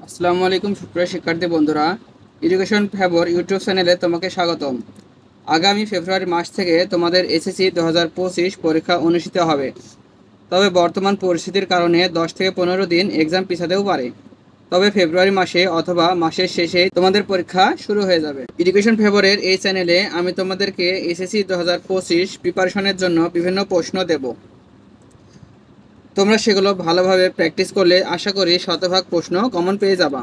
আসসালামু আলাইকুম সুপ্রিয় শিক্ষার্থী বন্ধুরা, এডুকেশন ফেভর ইউটিউব চ্যানেলে তোমাকে স্বাগতম। আগামী ফেব্রুয়ারি মাস থেকে তোমাদের এসএসসি 2025 পরীক্ষা অনুষ্ঠিত হবে। তবে বর্তমান পরিস্থিতির কারণে 10 থেকে 15 দিন এক্সাম পিছাতেও পারে। তবে ফেব্রুয়ারি মাসে অথবা মাসের শেষে তোমাদের পরীক্ষা শুরু হয়ে যাবে। এডুকেশন ফেভরের এই চ্যানেলে আমি তোমাদেরকে এসএসসি 2025 প্রিপারেশনের জন্য বিভিন্ন প্রশ্ন দেব। তোমরা সেগুলো ভালোভাবে প্র্যাকটিস করলে আশা করি শতভাগ প্রশ্ন কমন পেয়ে যাবা।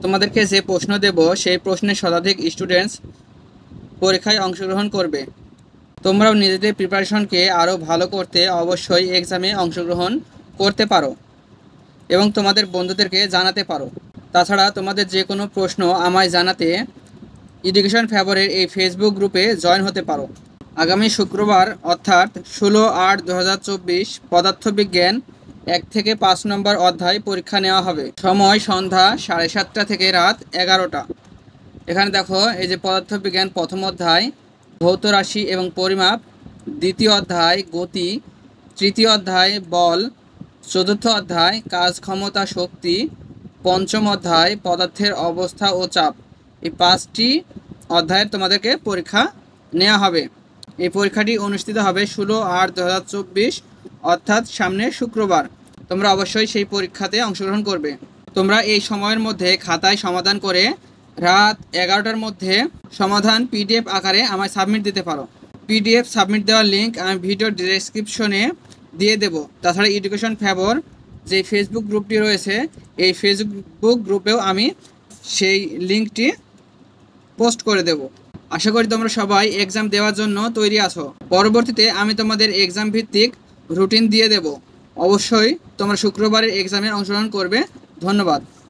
তোমাদেরকে যে প্রশ্ন দেব সেই প্রশ্নের শতাধিক স্টুডেন্টস পরীক্ষায় অংশগ্রহণ করবে। তোমরাও নিজেদের প্রিপারেশনকে আরও ভালো করতে অবশ্যই এক্সামে অংশগ্রহণ করতে পারো এবং তোমাদের বন্ধুদেরকে জানাতে পারো। তাছাড়া তোমাদের যে কোনো প্রশ্ন আমায় জানাতে এডুকেশন ফেভরের এই ফেসবুক গ্রুপে জয়েন হতে পারো। আগামী শুক্রবার অর্থাৎ 16/8/2024 পদার্থবিজ্ঞান 1 থেকে 5 নম্বর অধ্যায় পরীক্ষা নেওয়া হবে। সময় সন্ধ্যা 7:30 থেকে রাত 11টা। এখানে দেখো, এই যে পদার্থবিজ্ঞান প্রথম অধ্যায় ভৌত রাশি এবং পরিমাপ, দ্বিতীয় অধ্যায় গতি, তৃতীয় অধ্যায় বল, চতুর্থ অধ্যায় কাজ ক্ষমতা শক্তি, পঞ্চম অধ্যায় পদার্থের অবস্থা ও চাপ। এই 5টি অধ্যায়ের তোমাদেরকে পরীক্ষা নেওয়া হবে। এই পরীক্ষাটি অনুষ্ঠিত হবে 16/8/2024 অর্থাৎ সামনের শুক্রবার। তোমরা অবশ্যই সেই পরীক্ষাতে অংশগ্রহণ করবে। তোমরা এই সময়ের মধ্যে খাতায় সমাধান করে রাত 11টার মধ্যে সমাধান পিডিএফ আকারে আমায় সাবমিট দিতে পারো। পিডিএফ সাবমিট দেওয়ার লিঙ্ক আমি ভিডিওর ডেসক্রিপশনে দিয়ে দেব। তাছাড়া এডুকেশন ফেভর যে ফেসবুক গ্রুপটি রয়েছে, এই ফেসবুক গ্রুপেও আমি সেই লিঙ্কটি পোস্ট করে দেব। আশা করি তোমরা সবাই এক্সাম দেওয়ার জন্য তৈরি আছো। পরবর্তীতে আমি তোমাদের এক্সাম ভিত্তিক রুটিন দিয়ে দেব। অবশ্যই তোমরা শুক্রবারের এক্সামে অংশগ্রহণ করবে। ধন্যবাদ।